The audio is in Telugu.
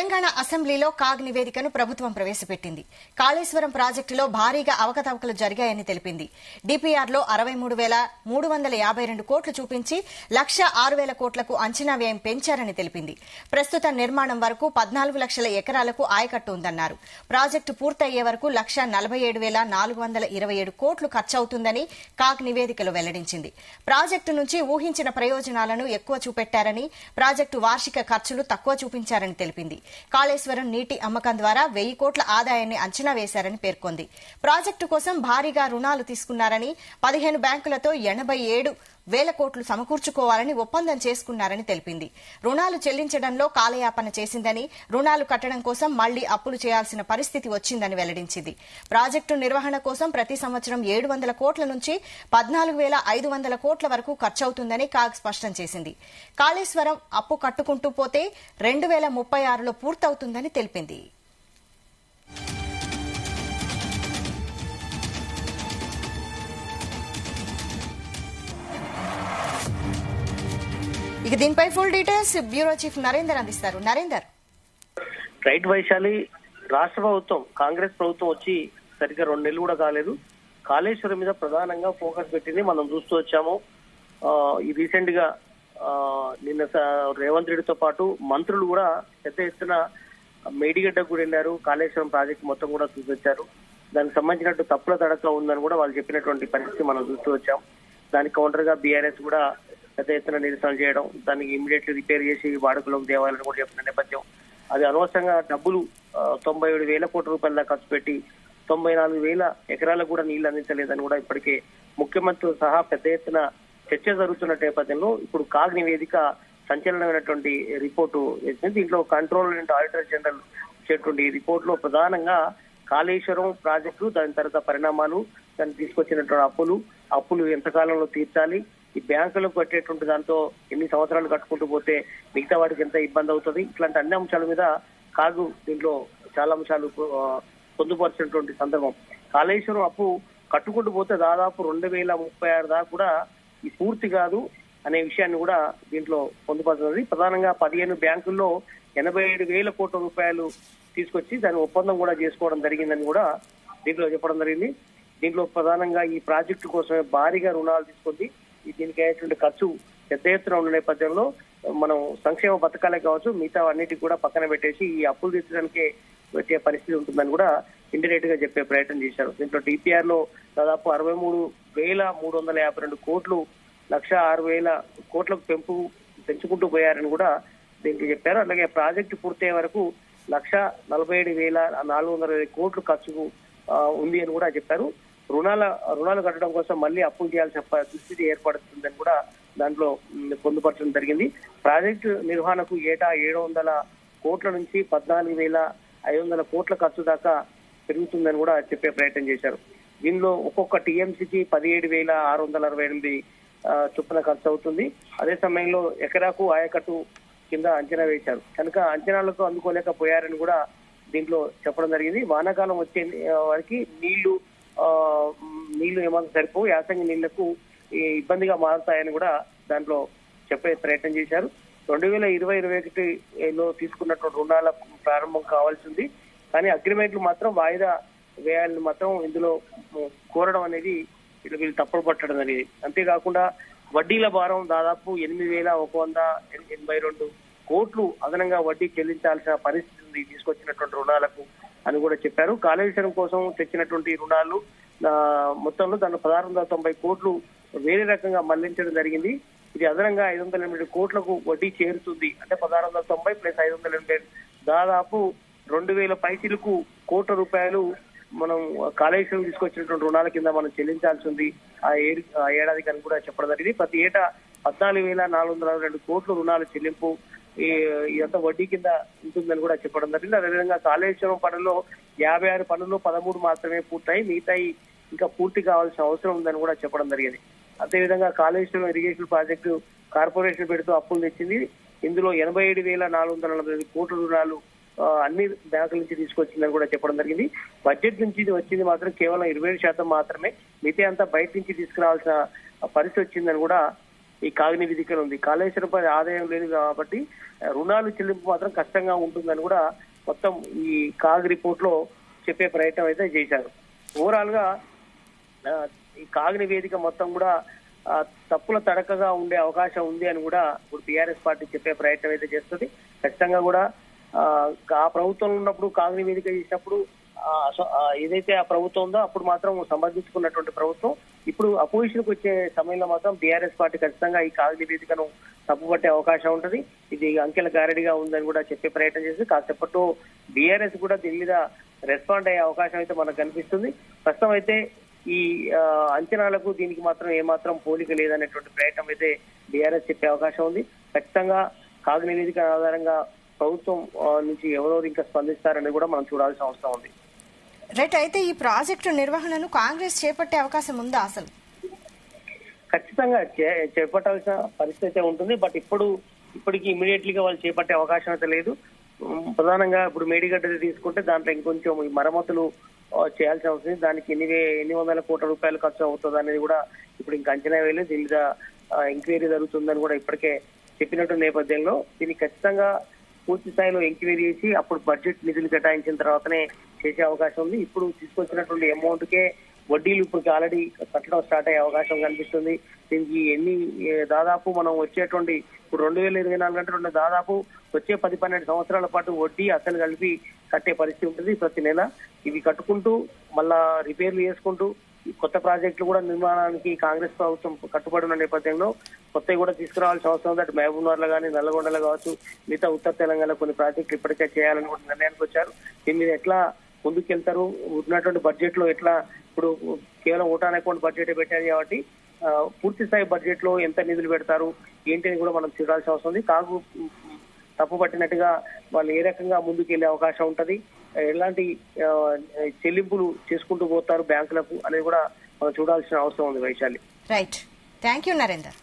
తెలంగాణ అసెంబ్లీలో కాగ్ నివేదికను ప్రభుత్వం ప్రవేశపెట్టింది. కాళేశ్వరం ప్రాజెక్టులో భారీగా అవకతవకలు జరిగాయని తెలిపింది. డీపీఆర్లో 63,352 కోట్లు చూపించి 1,06,000 కోట్లకు అంచనా వ్యయం పెంచారని తెలిపింది. ప్రస్తుత నిర్మాణం వరకు 14 లక్షల ఎకరాలకు ఆయకట్టు ఉందన్నారు. ప్రాజెక్టు పూర్తయ్యే వరకు 1,47,427 కోట్లు ఖర్చవుతుందని కాగ్ నివేదికలో వెల్లడించింది. ప్రాజెక్టు నుంచి ఊహించిన ప్రయోజనాలను ఎక్కువ చూపెట్టారని, ప్రాజెక్టు వార్షిక ఖర్చులు తక్కువ చూపించారని తెలిపింది. కాళేశ్వరం నీటి అమ్మకం ద్వారా 1,000 కోట్ల ఆదాయాన్ని అంచనా వేశారని పేర్కొంది. ప్రాజెక్టు కోసం భారీగా రుణాలు తీసుకున్నారని, 15 బ్యాంకులతో 87,000 కోట్లు సమకూర్చుకోవాలని ఒప్పందం చేసుకున్నారని తెలిపింది. రుణాలు చెల్లించడంలో కాలయాపన చేసిందని, రుణాలు కట్టడం కోసం మళ్లీ అప్పులు చేయాల్సిన పరిస్థితి వచ్చిందని వెల్లడించింది. ప్రాజెక్టు నిర్వహణ కోసం ప్రతి సంవత్సరం 700 కోట్ల నుంచి 14,500 కోట్ల వరకు ఖర్చవుతుందని కాగ్ స్పష్టం చేసింది. కాళేశ్వరం అప్పు కట్టుకుంటూ పోతే 2036లో పూర్తవుతుందని తెలిపింది. ఇక దీనిపై full details bureau chief Narender అందిస్తారు. నరేందర్. రైట్ వైశాలి, రాష్ట్ర ప్రభుత్వం కాంగ్రెస్ ప్రభుత్వం వచ్చి సరిగ్గా 2 నెలలు కూడా కాలేదు. కాళేశ్వరం మీద ప్రధానంగా ఫోకస్ పెట్టింది మనం చూస్తూ వచ్చాము. ఈ రీసెంట్ గా నిన్న రేవంత్ రెడ్డితో పాటు మంత్రులు కూడా పెద్ద ఎత్తున మేడిగడ్డకు కూడా వెళ్ళారు. కాళేశ్వరం ప్రాజెక్టు మొత్తం కూడా చూసొచ్చారు. దానికి సంబంధించినట్టు తప్పుల తడక ఉందని కూడా వాళ్ళు చెప్పినటువంటి పరిస్థితి మనం చూస్తూ వచ్చాం. దానికి కౌంటర్ గా బీఆర్ఎస్ కూడా పెద్ద ఎత్తున నిరసన చేయడం, దానికి ఇమీడియట్లీ రిపేర్ చేసి వాడుకలోకి తేవాలని కూడా చెప్పిన నేపథ్యం. అది అనవసరంగా డబ్బులు 97,000 కోట్ల రూపాయల ఖర్చు పెట్టి 94,000 ఎకరాలకు కూడా నీళ్లు అందించలేదని కూడా ఇప్పటికే ముఖ్యమంత్రి సహా పెద్ద ఎత్తున చర్చ జరుగుతున్న నేపథ్యంలో ఇప్పుడు కాగ్ నివేదిక సంచలనమైనటువంటి రిపోర్టు వేసింది. దీంట్లో కంట్రోలర్ అండ్ ఆడిటర్ జనరల్ ఇచ్చేటువంటి రిపోర్ట్ లో ప్రధానంగా కాళేశ్వరం ప్రాజెక్టు, దాని తర్వాత పరిణామాలు, దాన్ని తీసుకొచ్చినటువంటి అప్పులు ఎంతకాలంలో తీర్చాలి, ఈ బ్యాంకులకు కట్టేటువంటి దాంతో ఎన్ని సంవత్సరాలు కట్టుకుంటూ పోతే మిగతా వాటికి ఎంత ఇబ్బంది అవుతుంది, ఇట్లాంటి అన్ని అంశాల మీద కాగు దీంట్లో చాలా అంశాలు పొందుపరిచినటువంటి సందర్భం. కాళేశ్వరం అప్పు కట్టుకుంటూ పోతే దాదాపు 2036 దాకా కూడా ఈ పూర్తి కాదు అనే విషయాన్ని కూడా దీంట్లో పొందుపరుచున్నది. ప్రధానంగా 15 బ్యాంకుల్లో 87,000 కోట్ల రూపాయలు తీసుకొచ్చి దాని ఒప్పందం కూడా చేసుకోవడం జరిగిందని కూడా దీంట్లో చెప్పడం జరిగింది. దీంట్లో ప్రధానంగా ఈ ప్రాజెక్టు కోసమే భారీగా రుణాలు తీసుకుంది. దీనికి అయ్యేటువంటి ఖర్చు పెద్ద ఎత్తున ఉన్న నేపథ్యంలో మనం సంక్షేమ పథకాలే కావచ్చు మిగతా అన్నిటికీ కూడా పక్కన పెట్టేసి ఈ అప్పులు తీర్చడానికే పెట్టే పరిస్థితి ఉంటుందని కూడా ఇండైరెక్ట్ గా చెప్పే ప్రయత్నం చేశారు. దీంట్లో డిపిఆర్ లో దాదాపు 63,352 కోట్లు 1,06,000 కోట్లకు పెంచుకుంటూ పోయారని కూడా దీనికి చెప్పారు. అలాగే ప్రాజెక్టు పూర్తయ్యే వరకు 1,47,420 కోట్లు ఖర్చుకు ఉంది అని కూడా చెప్పారు. రుణాలు కట్టడం కోసం మళ్ళీ అప్పులు చేయాల్సిన పరిస్థితి ఏర్పడుతుందని కూడా దాంట్లో పొందుపరచడం జరిగింది. ప్రాజెక్టు నిర్వహణకు ఏటా 700 కోట్ల నుంచి 14,500 కోట్ల ఖర్చు దాకా పెరుగుతుందని కూడా చెప్పే ప్రయత్నం చేశారు. దీనిలో ఒక్కొక్క టీఎంసీకి 17,668 చొప్పున ఖర్చు అవుతుంది. అదే సమయంలో ఎకరాకు ఆయకట్టు కింద అంచనా వేశారు. కనుక అంచనాలకు అందుకోలేకపోయారని కూడా దీంట్లో చెప్పడం జరిగింది. వానాకాలం వచ్చే వారికి నీళ్లు ఏమాత్రం సరిపో యాసంగి నీళ్లకు ఇబ్బందిగా మారుతాయని కూడా దాంట్లో చెప్పే ప్రయత్నం చేశారు. 2020-21లో తీసుకున్నటువంటి రుణాల ప్రారంభం కావాల్సింది, కానీ అగ్రిమెంట్లు మాత్రం వాయిదా వేయాలని మాత్రం ఇందులో కోరడం అనేది వీళ్ళు తప్పుడు పట్టడం అనేది. అంతేకాకుండా వడ్డీల భారం దాదాపు 8,182 కోట్లు అదనంగా వడ్డీ చెల్లించాల్సిన పరిస్థితి ఉంది తీసుకొచ్చినటువంటి రుణాలకు అని కూడా చెప్పారు. కాళేశ్వరం కోసం తెచ్చినటువంటి రుణాలు మొత్తంలో దాంట్లో 1,690 కోట్లు వేరే రకంగా మళ్లించడం జరిగింది. ఇది అదనంగా 580 కోట్లకు వడ్డీ చేరుతుంది. అంటే 1,690 ప్లస్ 580 దాదాపు 2,000 పైసలకు కోట్ల రూపాయలు మనం కాళేశ్వరం తీసుకొచ్చినటువంటి రుణాల కింద మనం చెల్లించాల్సి ఉంది ఆ ఏడాదికి అని కూడా చెప్పడం జరిగింది. ప్రతి ఏటా 14,462 కోట్ల రుణాల చెల్లింపు ఇదంతా వడ్డీ కింద ఉంటుందని కూడా చెప్పడం జరిగింది. అదేవిధంగా కాళేశ్వరం పనుల్లో 56 పనుల్లో 13 మాత్రమే పూర్తయి మిగతాయి ఇంకా పూర్తి కావాల్సిన అవసరం ఉందని కూడా చెప్పడం జరిగింది. అదేవిధంగా కాళేశ్వరం ఇరిగేషన్ ప్రాజెక్టు కార్పొరేషన్ పెడుతూ అప్పులు తెచ్చింది. ఇందులో 87,445 కోట్ల రుణాలు అన్ని బ్యాంకుల నుంచి తీసుకొచ్చిందని కూడా చెప్పడం జరిగింది. బడ్జెట్ నుంచి వచ్చింది మాత్రం కేవలం 27% మాత్రమే, మిగతా అంతా బయట నుంచి తీసుకురావాల్సిన పరిస్థితి వచ్చిందని కూడా ఈ కాగ్ నివేదికలో ఉంది. కాళేశ్వరంపై ఆదాయం లేదు కాబట్టి రుణాలు చెల్లింపు మాత్రం కష్టంగా ఉంటుందని కూడా మొత్తం ఈ కాగ్ రిపోర్ట్ లో చెప్పే ప్రయత్నం అయితే చేశారు. ఓవరాల్ గా ఈ కాగ్ నివేదిక మొత్తం కూడా తప్పుల తడకగా ఉండే అవకాశం ఉంది అని కూడా ఇప్పుడు టీఆర్ఎస్ పార్టీ చెప్పే ప్రయత్నం అయితే చేస్తుంది. ఖచ్చితంగా కూడా ఆ ప్రభుత్వం ఉన్నప్పుడు కాగ్ నివేదిక చేసినప్పుడు ఏదైతే ఆ ప్రభుత్వం ఉందో అప్పుడు మాత్రం సమర్థించుకున్నటువంటి ప్రభుత్వం ఇప్పుడు అపోజిషన్ కు వచ్చే సమయంలో మాత్రం టీఆర్ఎస్ పార్టీ ఖచ్చితంగా ఈ కాగ్ నివేదికను తప్పుపట్టే అవకాశం ఉంటుంది. ఇది అంకెల గారడిగా ఉందని కూడా చెప్పే ప్రయత్నం చేసి కాసేపట్లో బీఆర్ఎస్ కూడా దీని మీద రెస్పాండ్ అయ్యే అవకాశం అయితే మనకు కనిపిస్తుంది. ప్రస్తుతం అయితే ఈ అంచనాలకు దీనికి మాత్రం ఏమాత్రం పోలిక లేదనేటువంటి ప్రయత్నం అయితే బీఆర్ఎస్ చెప్పే అవకాశం ఉంది. ఖచ్చితంగా కాగ్ నివేదిక ఆధారంగా ప్రభుత్వం నుంచి ఎవరెవరు ఇంకా స్పందిస్తారని కూడా మనం చూడాల్సిన అవసరం ఉంది. రైట్. అయితే ఈ ప్రాజెక్టు నిర్వహణను కాంగ్రెస్ చేపట్టే అవకాశం ఉందా? అసలు ఖచ్చితంగా చేపట్టాల్సిన పరిస్థితి ఉంటుంది. బట్ ఇప్పటికి ఇమీడియట్లీ గా వాళ్ళు చేపట్టే అవకాశం అయితే లేదు. ప్రధానంగా ఇప్పుడు మేడిగడ్డ తీసుకుంటే దాంట్లో ఇంకొంచెం మరమ్మతులు చేయాల్సి అవుతుంది. దానికి ఎన్ని వందల కోట్ల రూపాయలు ఖర్చు అవుతుంది అనేది కూడా ఇప్పుడు ఇంకా అంచనా వేయలేదు. దీని మీద ఎంక్వైరీ జరుగుతుందని కూడా ఇప్పటికే చెప్పినట్టు నేపథ్యంలో దీన్ని ఖచ్చితంగా పూర్తి స్థాయిలో ఎంక్వైరీ చేసి అప్పుడు బడ్జెట్ నిధులు కేటాయించిన తర్వాతనే చేసే అవకాశం ఉంది. ఇప్పుడు తీసుకొచ్చినటువంటి అమౌంట్ కే వడ్డీలు ఇప్పుడు ఆల్రెడీ కట్టడం స్టార్ట్ అయ్యే అవకాశం కనిపిస్తుంది. దీనికి దాదాపు మనం వచ్చేటువంటి ఇప్పుడు 2024 అంటే దాదాపు వచ్చే 10-12 సంవత్సరాల పాటు వడ్డీ అసలు కలిపి కట్టే పరిస్థితి ఉంటుంది ప్రతి నెల. ఇవి కట్టుకుంటూ మళ్ళా రిపేర్లు చేసుకుంటూ కొత్త ప్రాజెక్టులు కూడా నిర్మాణానికి కాంగ్రెస్ ప్రభుత్వం కట్టుబడి ఉన్న నేపథ్యంలో కొత్తవి కూడా తీసుకురావాల్సిన అవసరం ఉంది. అటు మహబూబ్నగర్ లో కానీ నల్లగొండలో కావచ్చు మిగతా ఉత్తర తెలంగాణలో కొన్ని ప్రాజెక్టులు ఇప్పటికే చేయాలని కూడా నిర్ణయానికి వచ్చారు. దీని మీద ఎట్లా ముందుకెళ్తారు, ఉన్నటువంటి బడ్జెట్ లో ఎట్లా ఇప్పుడు కేవలం ఓటాన్ అకౌంట్ బడ్జెట్ పెట్టారు కాబట్టి పూర్తి స్థాయి బడ్జెట్ లో ఎంత నిధులు పెడతారు ఏంటి అని కూడా మనం చూడాల్సిన అవసరం ఉంది. కాగు తప్పు పట్టినట్టుగా వాళ్ళు ఏ రకంగా ముందుకు వెళ్లే అవకాశం ఉంటది, ఎలాంటి చెల్లింపులు చేసుకుంటూ పోతారు బ్యాంకులకు అనేది కూడా మనం చూడాల్సిన అవసరం ఉంది. Vaishali. Right. Thank you Narender.